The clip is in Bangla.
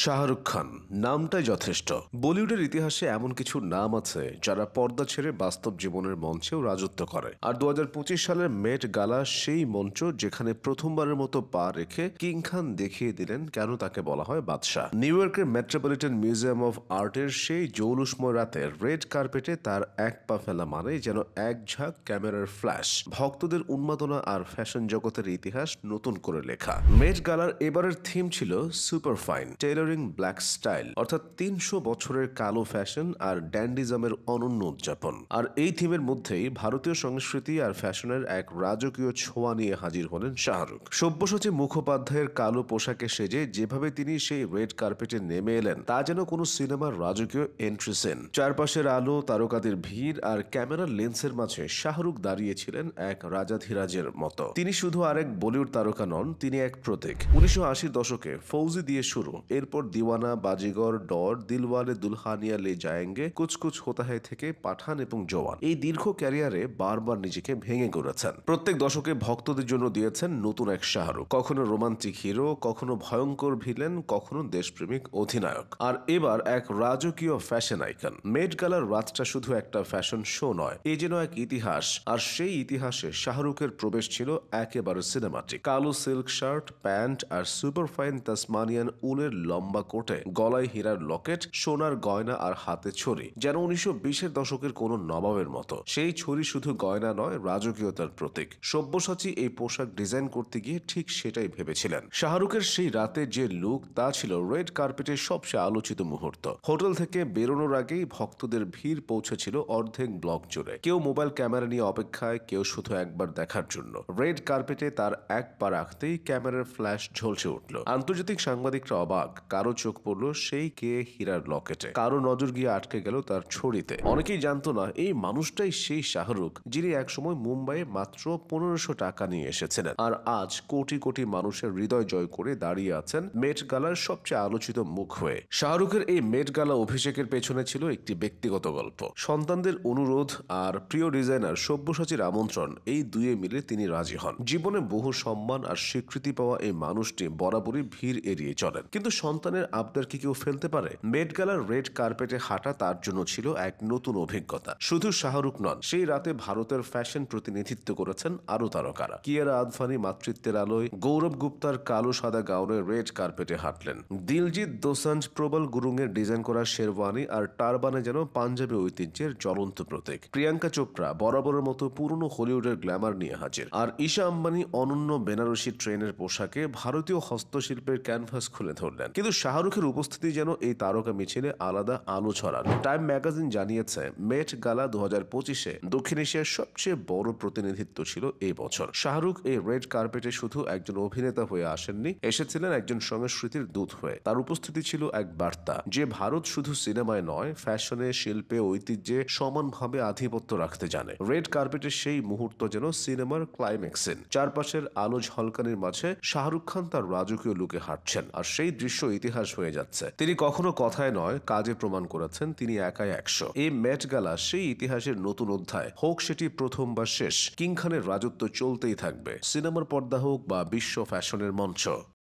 শাহরুখ খান নামটাই যথেষ্ট। বলিউডের ইতিহাসে এমন কিছু নাম আছে যারা পর্দা ছেড়ে বাস্তব জীবনের মঞ্চেও রাজত্ব করে। আর ২০২৫ সালের মেট গালা সেই মঞ্চ যেখানে প্রথমবারের মতো পা রেখে কিং খান দেখিয়ে দিলেন কেন তাকে বলা হয় বাদশাহ। নিউ ইয়র্কের মেট্রোপলিটন মিউজিয়াম অফ আর্টের সেই জৌলুসময় রাতে রেড কার্পেটে তার এক পা ফেলা মানে যেন এক ঝাঁক ক্যামেরার ফ্ল্যাশ, ভক্তদের উন্মাদনা আর ফ্যাশন জগতের ইতিহাস নতুন করে লেখা। মেট গালার এবারের থিম ছিল super fine tailoring black style, অর্থাৎ ৩০০ বছরের কালো ফ্যাশন আর ড্যান্ডিজমের অনন্য উদযাপন। আর এই থিমের মধ্যেই ভারতীয় সংস্কৃতি আর ফ্যাশনের এক রাজকীয় ছোঁয়া নিয়ে হাজির হলেন শাহরুখ। সব্যসাচী মুখোপাধ্যায়ের কালো পোশাকে সেজে যেভাবে তিনি সেই রেড কার্পেটে নেমে এলেন তা যেন কোনো সিনেমার রাজকীয় এন্ট্রি সিন। চারপাশের আলো, তারকাদের ভিড় আর ক্যামেরার লেন্সের মাঝে শাহরুখ দাঁড়িয়েছিলেন এক রাজাধিরাজের মতো। তিনি শুধু আরেক বলিউড তারকা নন, তিনি এক প্রতীক। ১৯৮০ দশকে ফৌজি দিয়ে শুরু, এরপর দিওয়ানা, বাজিগর, ডর, দিলওয়ালে দুলহানিয়া লে যায়েঙ্গে, কুছ কুছ হোতা হ্যায় থেকে পাঠান এবং জওয়ান, এই দীর্ঘ ক্যারিয়ারে বারবার নিজেকে ভেঙে গড়েছেন। প্রত্যেক দশকে ভক্তদের জন্য দিয়েছেন নতুন এক শাহরুখ, কখনো রোমান্টিক হিরো, কখনো ভয়ঙ্কর ভিলেন, কখনো দেশপ্রেমিক অধিনায়ক, আর এবার এক রাজকীয় ফ্যাশন আইকন। মেট গালার রাতটা শুধু একটা ফ্যাশন শো নয়, এ যেন এক ইতিহাস। আর সেই ইতিহাসে শাহরুখের প্রবেশ ছিল একেবারে সিনেমাটিক। কালো সিল্ক শার্ট, প্যান্ট আর সুপারফাইন তাসমানিয়ান উলের লম্বা কোটে, গলায় হীরার লকেট, সোনার গয়না আর হাতে ছড়ি, যেন ১৯২০-এর দশকের কোনো নবাবের মতো। সেই ছড়ি শুধু গয়না নয়, রাজকীয়তার প্রতীক। সব্যসাচী এই পোশাক ডিজাইন করতে গিয়ে ঠিক সেটাই ভেবেছিলেন। শাহরুখের সেই রাতে যে লুক, তা ছিল রেড কার্পেটের সবচেয়ে আলোচিত মুহূর্ত। হোটেল থেকে বেরোনোর আগেই ভক্তদের ভিড় পৌঁছেছিল অর্ধেক ব্লক জুড়ে। কেউ মোবাইল ক্যামেরা নিয়ে অপেক্ষায়, কেউ শুধু একবার দেখার জন্য। রেড কার্পেটে তার এক পা রাখতেই ক্যামেরার ফ্ল্যাশ ঝলসে উঠল। আন্তর্জাতিক সাংবাদিকরা অবাক, কারো চোখ পড়ল সেই কে হীরার লকেটে, কারো নজর গিয়ে আটকে গেল তার ছড়িতে। অনেকেই জানতো না এই মানুষটাই সেই শাহরুখ যিনি একসময় মুম্বাইয়ে মাত্র ১৫০০ টাকা নিয়ে এসেছিলেন, আর আজ কোটি কোটি মানুষের হৃদয় জয় করে দাঁড়িয়ে আছেন মেট গালার সবচেয়ে আলোচিত মুখ হয়ে। শাহরুখের এই মেট গালা অভিষেকের পেছনে ছিল একটি ব্যক্তিগত গল্প। সন্তানদের অনুরোধ আর প্রিয় ডিজাইনার সব্যসাচীর আমন্ত্রণ, এই দুয়ে মিলে তিনি রাজি হন। জীবনে বহু সম্মান আর স্বীকৃতি পাওয়া এই মানুষটি বরাবরই ভিড় এড়িয়ে চলেন, কিন্তু সন্তানের আবদার কি কেউ ফেলতে পারে? মেট গালার রেড কার্পেটে হাঁটা তার জন্য ছিল এক নতুন অভিজ্ঞতা। শুধু শাহরুখ নন, সেই রাতে ভারতের ফ্যাশন প্রতিনিধিত্ব করেছেন আরো তারকারা। কিয়ারা আদভানি মাতৃত্বের আলোয়, গৌরব গুপ্তার কালো সাদা গাউনে রেড কার্পেটে হাঁটলেন। দিলজিৎ দোসাঞ্জ প্রবল গুরুংয়ের ডিজাইন করা শেরওয়ানি আর টারবানে যেন পাঞ্জাবি ঐতিহ্যের জ্বলন্ত প্রতীক। প্রিয়াঙ্কা চোপড়া বরাবরের মতো পুরনো হলিউডের গ্ল্যামার নিয়ে হাজির, আর ঈশা আম্বানি অনন্য বেনারসি ট্রেনের পোশাকে ভারতীয় হস্তশিল্পের ক্যানভাস খুলে ধরলেন। কিন্তু শাহরুখের উপস্থিতি যেন এই তারকা মিছিলে আলাদা আলো ছড়ানো। টাইম ম্যাগাজিন জানিয়েছে মেট গালা ২০২৫-এ দক্ষিণ এশিয়ার সবচেয়ে বড় প্রতিনিধিত্ব ছিল এই বছর। শাহরুখ এই রেড কার্পেটে শুধু একজন অভিনেতা হয়ে আসেননি, এসেছিলেন একজন সংস্কৃতির দূত হয়ে। তার উপস্থিতি ছিল এক বার্তা যে ভারত শুধু সিনেমায় নয়, ফ্যাশনে, শিল্পে, ঐতিহ্যে সমানভাবে আধিপত্য রাখতে জানে। রেড কার্পেটের সেই মুহূর্ত যেন সিনেমার ক্লাইম্যাক্স সিন। চারপাশের আলো ঝলকানির মাঝে শাহরুখ খান তার রাজকীয় লুকে হাঁটছেন, আর সেই দৃশ্য ইতিহাস হয়ে যাচ্ছে। তিনি কখনো কথায় নয়, কাজে প্রমাণ করেছেন তিনি একাই ১০০। এই মেট গালা সেই ইতিহাসের নতুন অধ্যায়। হোক সেটি প্রথম বা শেষ, কিং খানের রাজত্ব চলতেই থাকবে, সিনেমার পর্দা হোক বা বিশ্ব ফ্যাশনের মঞ্চ।